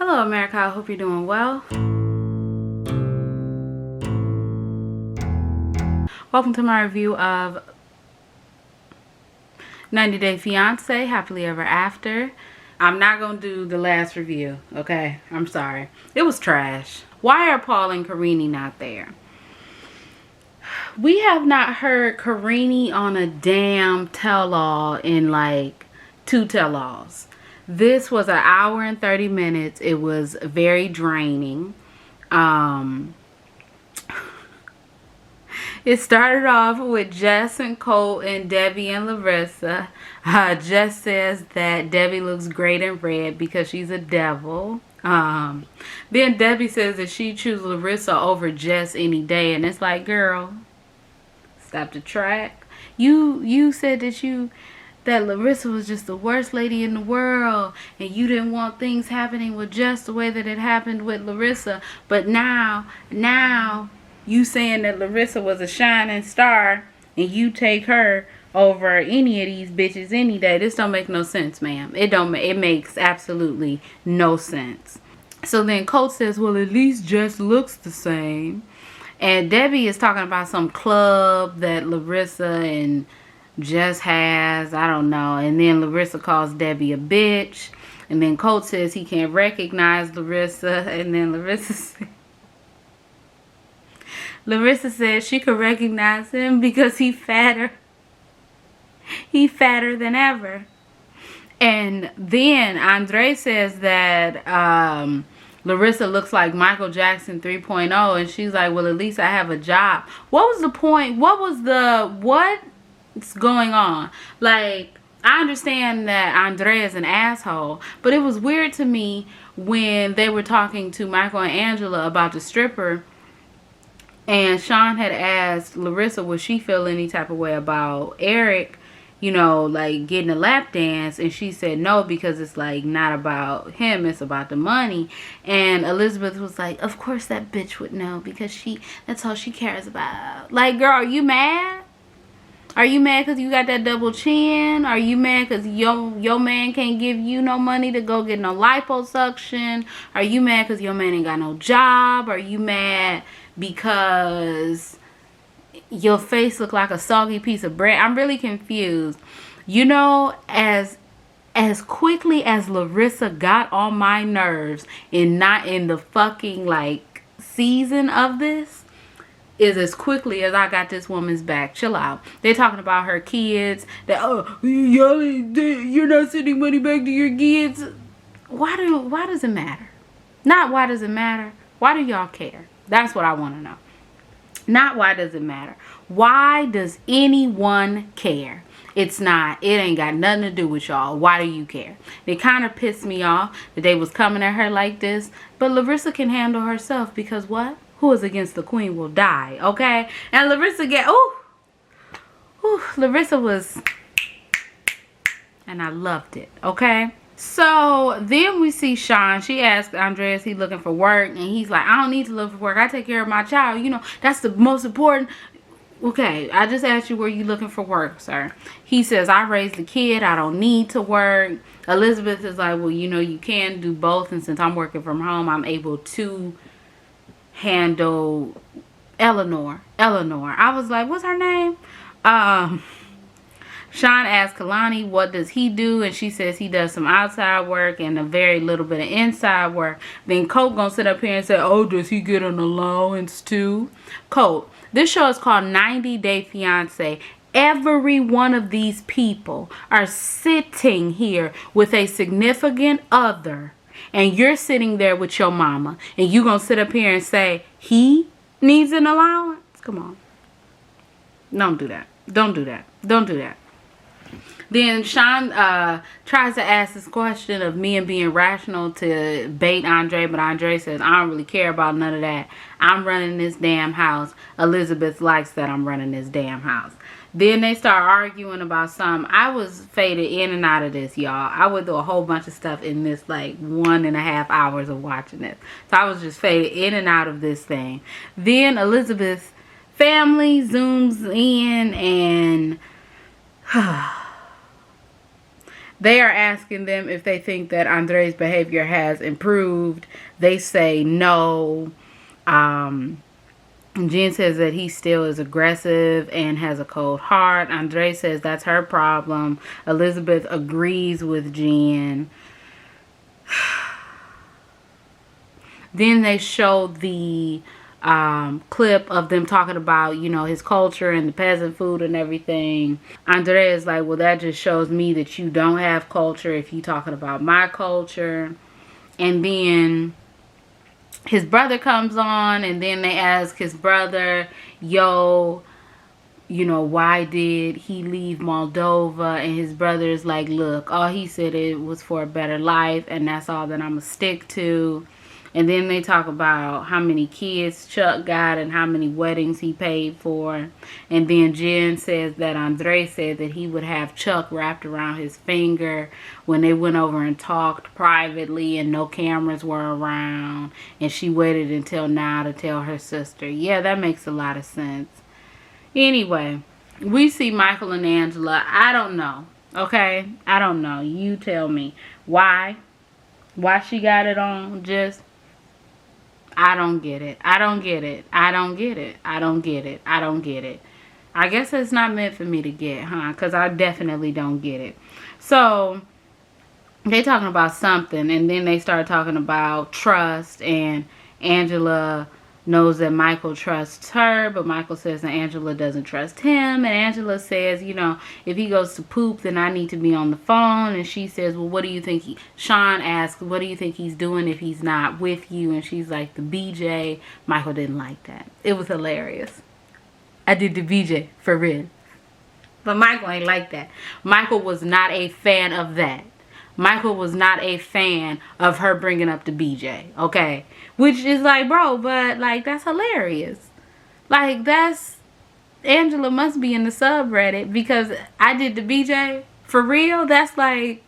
Hello America, I hope you're doing well. Welcome to my review of 90 Day Fiance, Happily Ever After. I'm not going to do the last review, okay? I'm sorry. It was trash. Why are Paul and Kailani not there? We have not heard Kailani on a damn tell-all in like 2 tell-alls. This was an hour and 30 minutes. It was very draining. It started off with Jess and Colt and Debbie and Larissa. Jess says that Debbie looks great in red because she's a devil. Then Debbie says that she chooses Larissa over Jess any day. And it's like, girl, stop the track. You said that Larissa was just the worst lady in the world. And you didn't want things happening with Jess the way that it happened with Larissa. But now you saying that Larissa was a shining star and you take her over any of these bitches any day. This don't make no sense, ma'am. It makes absolutely no sense. So then Colt says, well, at least Jess looks the same. And Debbie is talking about some club that Larissa and Jess has. I don't know. And then Larissa calls Debbie a bitch. And then Colt says he can't recognize Larissa. And then Larissa says she could recognize him because he's fatter than ever. And then Andre says that Larissa looks like Michael Jackson 3.0, and she's like, well, at least I have a job. What was the point? What's going on? Like, I understand that Andre is an asshole, but it was weird to me when they were talking to Michael and Angela about the stripper. And Sean had asked Larissa, would she feel any type of way about Eric, you know, like getting a lap dance? And she said no, because it's like not about him, it's about the money. And Elizabeth was like, of course that bitch would know, because that's all she cares about. Like, girl, are you mad? Are you mad because you got that double chin? Are you mad because your man can't give you no money to go get no liposuction? Are you mad because your man ain't got no job? Are you mad because your face look like a soggy piece of bread? I'm really confused. You know, as quickly as Larissa got on my nerves and not in the fucking like season of this, is as quickly as I got this woman's back. Chill out. They're talking about her kids. That, oh, you're not sending money back to your kids. Why does it matter? Not why does it matter. Why do y'all care? That's what I want to know. Not why does it matter. Why does anyone care? It ain't got nothing to do with y'all. Why do you care? It kind of pissed me off that they was coming at her like this. But Larissa can handle herself because what? Who is against the queen will die, okay? And Larissa Larissa was, and I loved it, okay? So then we see Sean. She asked Andre, is he looking for work? And he's like, I don't need to look for work. I take care of my child. You know, that's the most important. Okay, I just asked you, were you looking for work, sir? He says, I raised the kid. I don't need to work. Elizabeth is like, well, you know, you can do both. And since I'm working from home, I'm able to handle Eleanor. I was like, what's her name? Sean asked Kailani, what does he do? And she says he does some outside work and a very little bit of inside work. Then Colt gonna sit up here and say, oh, does he get an allowance too? Colt, this show is called 90 Day Fiance. Every one of these people are sitting here with a significant other. And you're sitting there with your mama. And you gonna sit up here and say, he needs an allowance? Come on. Don't do that. Don't do that. Don't do that. Then Sean tries to ask this question of me and being rational to bait Andre. But Andre says, I don't really care about none of that. I'm running this damn house. Elizabeth likes that I'm running this damn house. Then they start arguing about something. I was faded in and out of this, y'all. I went through a whole bunch of stuff in this like 1.5 hours of watching this. So I was just faded in and out of this thing. Then Elizabeth's family zooms in and They are asking them if they think that Andre's behavior has improved. They say no. Jen says that he still is aggressive and has a cold heart. Andre says that's her problem. Elizabeth agrees with Jen. Then they show the clip of them talking about, you know, his culture and the peasant food and everything. Andre is like, well, that just shows me that you don't have culture if you talking about my culture. And then his brother comes on, and then they ask his brother, yo, you know, why did he leave Moldova? And his brother is like, look, all he said it was for a better life, and that's all that I'm gonna stick to. And then they talk about how many kids Chuck got and how many weddings he paid for. And then Jen says that Andre said that he would have Chuck wrapped around his finger when they went over and talked privately and no cameras were around. And she waited until now to tell her sister. Yeah, that makes a lot of sense. Anyway, we see Michael and Angela. I don't know. Okay? I don't know. You tell me. Why? Why she got it on? Just... I don't get it. I don't get it. I don't get it. I don't get it. I don't get it. I guess it's not meant for me to get, huh? Because I definitely don't get it. So, they talking about something. And then they start talking about trust. And Angela knows that Michael trusts her. But Michael says that Angela doesn't trust him. And Angela says, you know, if he goes to poop, then I need to be on the phone. And she says, well, what do you think Sean asks, what do you think he's doing if he's not with you? And she's like, the BJ. Michael didn't like that. It was hilarious. I did the BJ for real. But Michael ain't like that. Michael was not a fan of that. Michael was not a fan of her bringing up the BJ, okay? Which is like, bro, but like, that's hilarious. Like, that's, Angela must be in the subreddit because I did the BJ for real. That's like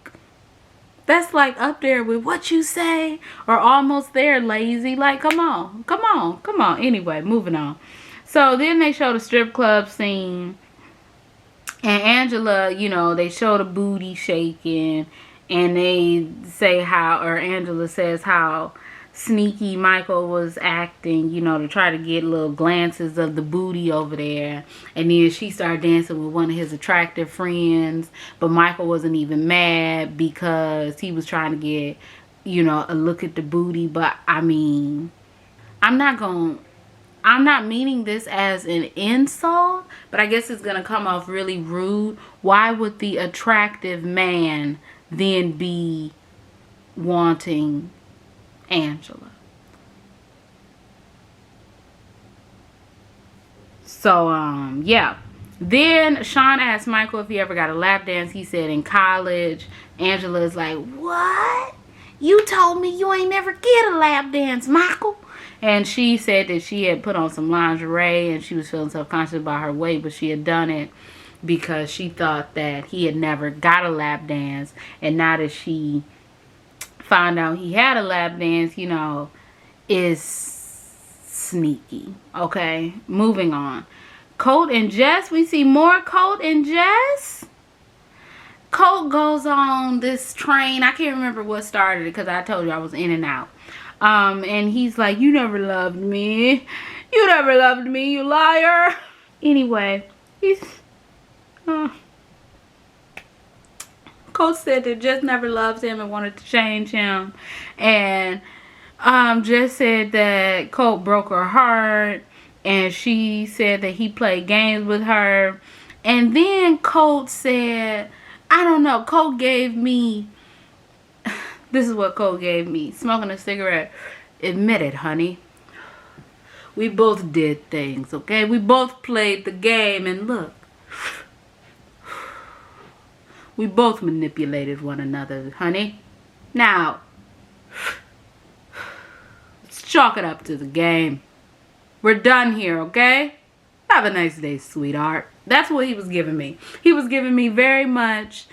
up there with what you say or almost there, lazy. Like, come on, come on, come on. Anyway, moving on. So then they show the strip club scene. And Angela, you know, they show the booty shaking. And they say how, or Angela says how sneaky Michael was acting, you know, to try to get little glances of the booty over there. And then she started dancing with one of his attractive friends. But Michael wasn't even mad because he was trying to get, you know, a look at the booty. But I mean, I'm not meaning this as an insult, but I guess it's going to come off really rude. Why would the attractive man then be wanting Angela? So, yeah. Then Sean asked Michael if he ever got a lap dance. He said in college. Angela is like, what? You told me you ain't never get a lap dance, Michael. And she said that she had put on some lingerie and she was feeling self-conscious about her weight, but she had done it because she thought that he had never got a lap dance. And now that she found out he had a lap dance, you know, is sneaky. Okay, moving on. Colt and Jess. We see more Colt and Jess. Colt goes on this train. I can't remember what started it because I told you I was in and out. And he's like, you never loved me. You never loved me, you liar. Anyway, he's... Colt said that Jess never loved him and wanted to change him. And Jess said that Colt broke her heart. And she said that he played games with her. And then Colt said, I don't know, Colt gave me... This is what Colt gave me. Smoking a cigarette. Admit it, honey. We both did things, okay? We both played the game. And look. We both manipulated one another, honey. Now, let's chalk it up to the game. We're done here, okay? Have a nice day, sweetheart. That's what he was giving me. He was giving me very much...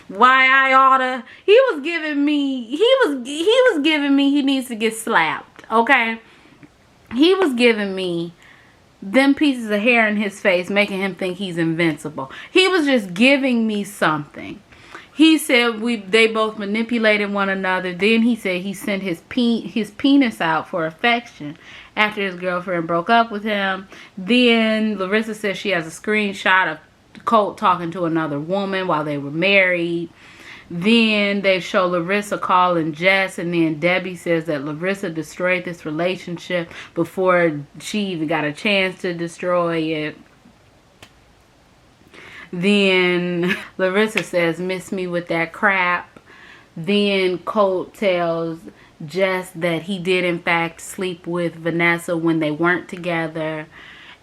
Why I oughta... He was giving me... He was giving me he needs to get slapped, okay? He was giving me them pieces of hair in his face, making him think he's invincible. He was just giving me something. He said they both manipulated one another. Then he said he sent his penis out for affection after his girlfriend broke up with him. Then Larissa says she has a screenshot of Colt talking to another woman while they were married. Then they show Larissa calling Jess, and then Debbie says that Larissa destroyed this relationship before she even got a chance to destroy it. Then Larissa says, miss me with that crap. Then Colt tells Jess that he did in fact sleep with Vanessa when they weren't together.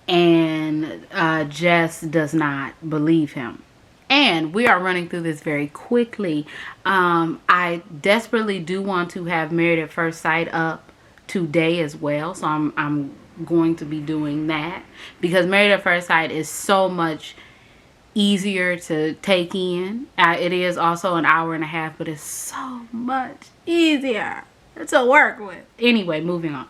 And Jess does not believe him. And we are running through this very quickly. I desperately do want to have Married at First Sight up today as well. So I'm going to be doing that. Because Married at First Sight is so much easier to take in. It is also an hour and a half, but it's so much easier to work with. Anyway, moving on.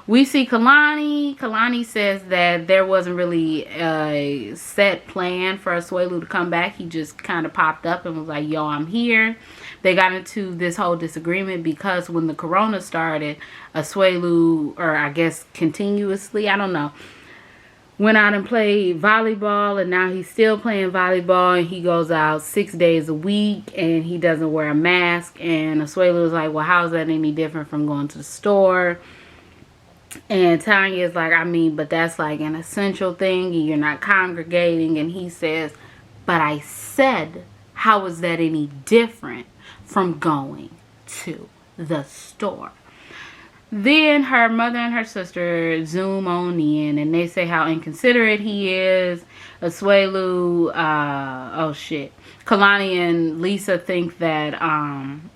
We see Kailani. Kailani says that there wasn't really a set plan for Asuelu to come back. He just kind of popped up and was like, yo, I'm here. They got into this whole disagreement because when the corona started, Asuelu, or I guess continuously, I don't know, went out and played volleyball, and now he's still playing volleyball, and he goes out 6 days a week, and he doesn't wear a mask. And Asuelu was like, well, how is that any different from going to the store? And Tanya is like, I mean, but that's like an essential thing, and you're not congregating. And he says, but I said, how is that any different from going to the store? Then her mother and her sister zoom on in, and they say how inconsiderate he is. Asuelu, oh shit. Kailani and Lisa think that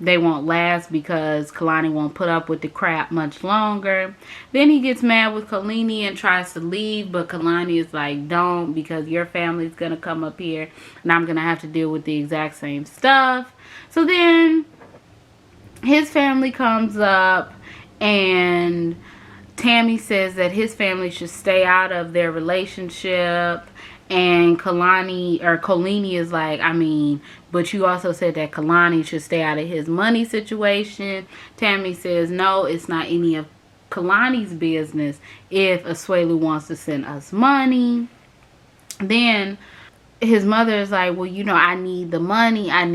they won't last because Kailani won't put up with the crap much longer. Then he gets mad with Kailani and tries to leave, but Kailani is like, don't, because your family's gonna come up here and I'm gonna have to deal with the exact same stuff. So then his family comes up, and Tammy says that his family should stay out of their relationship. And Kailani is like, I mean, but you also said that Kailani should stay out of his money situation. Tammy says, no, it's not any of Kailani's business if Asuelu wants to send us money. Then his mother is like, well, you know, I need the money. And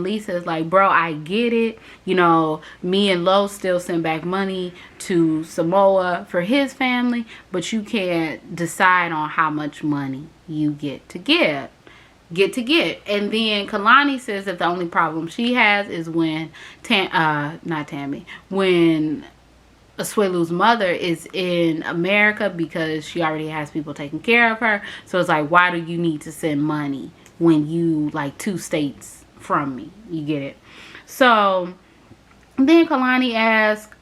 Lisa is like, bro, I get it. You know, me and Lo still send back money to Samoa for his family, but you can't decide on how much money you get to give. And then Kailani says that the only problem she has is when when Asuelu's mother is in America, because she already has people taking care of her. So it's like, why do you need to send money when you like 2 states from me? You get it? So then Kailani asks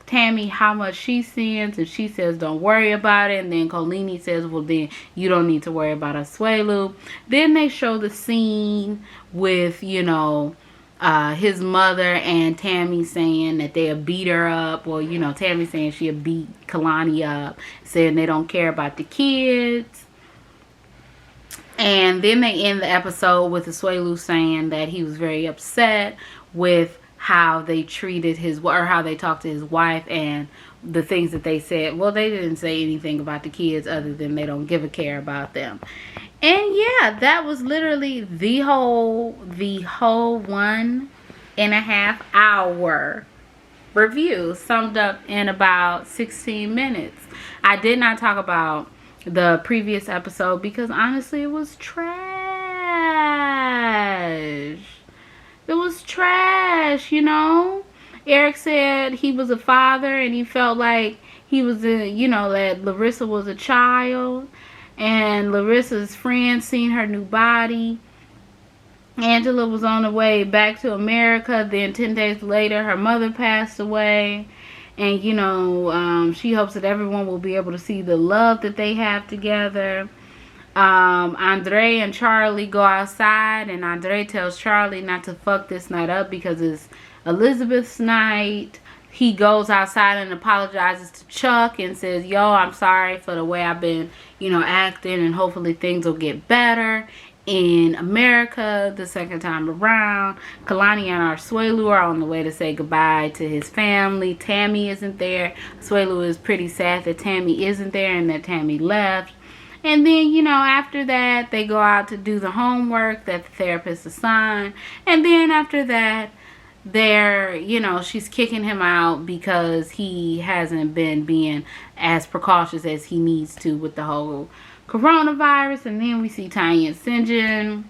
Tammy how much she sends, and she says don't worry about it. And then Kailani says, well, then you don't need to worry about Asuelu. Then they show the scene with, you know, his mother and Tammy saying that they'll beat her up. Well, you know, Tammy saying she'll beat Kailani up, saying they don't care about the kids. And then they end the episode with Asuelu saying that he was very upset with how they treated how they talked to his wife and the things that they said. Well, they didn't say anything about the kids other than they don't give a care about them. And yeah, that was literally the whole 1.5 hour review summed up in about 16 minutes. I did not talk about the previous episode because honestly it was trash. It was trash, you know. Eric said he was a father and he felt like he was that Larissa was a child. And Larissa's friend seen her new body. Angela was on the way back to America. Then 10 days later, her mother passed away. And, you know, she hopes that everyone will be able to see the love that they have together. Andre and Charlie go outside. And Andre tells Charlie not to fuck this night up because it's Elizabeth's night. he goes outside and apologizes to Chuck and says, yo, I'm sorry for the way I've been, you know, acting, and hopefully things will get better in America the second time around. Kailani and Asuelu are on the way to say goodbye to his family. Tammy isn't there. Asuelu is pretty sad that Tammy isn't there and that Tammy left. And then, you know, after that, they go out to do the homework that the therapist assigned. And then after that, they're, you know, she's kicking him out because he hasn't been being as precautious as he needs to with the whole coronavirus. And then we see Tanya and Sinjin.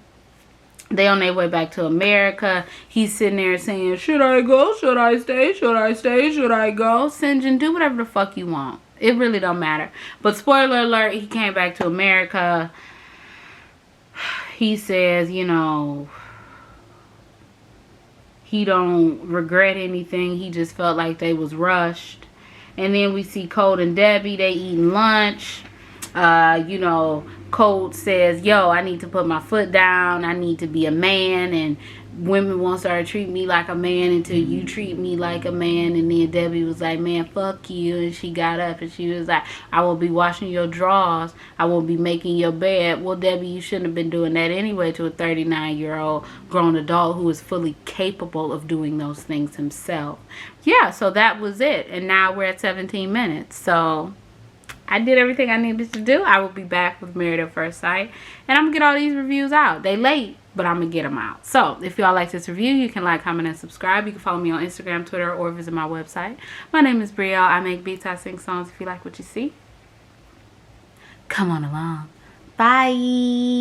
They on their way back to America. He's sitting there saying, should I go? Should I stay? Should I stay? Should I go? Sinjin, do whatever the fuck you want. It really don't matter. But spoiler alert, he came back to America. He says, you know, he don't regret anything. He just felt like they was rushed. And then we see Colt and Debbie. They eating lunch. You know, Colt says, yo, I need to put my foot down. I need to be a man. And women won't start treating me like a man until you treat me like a man. And then Debbie was like, man, fuck you. And she got up and she was like, I will be washing your drawers. I will be making your bed. Well, Debbie, you shouldn't have been doing that anyway to a 39-year-old grown adult who is fully capable of doing those things himself. Yeah, so that was it. And now we're at 17 minutes. So I did everything I needed to do. I will be back with Married at First Sight. And I'm going to get all these reviews out. They late, but I'm going to get them out. So, if y'all like this review, you can like, comment, and subscribe. You can follow me on Instagram, Twitter, or visit my website. My name is Brielle. I make beats, I sing songs. If you like what you see, come on along. Bye.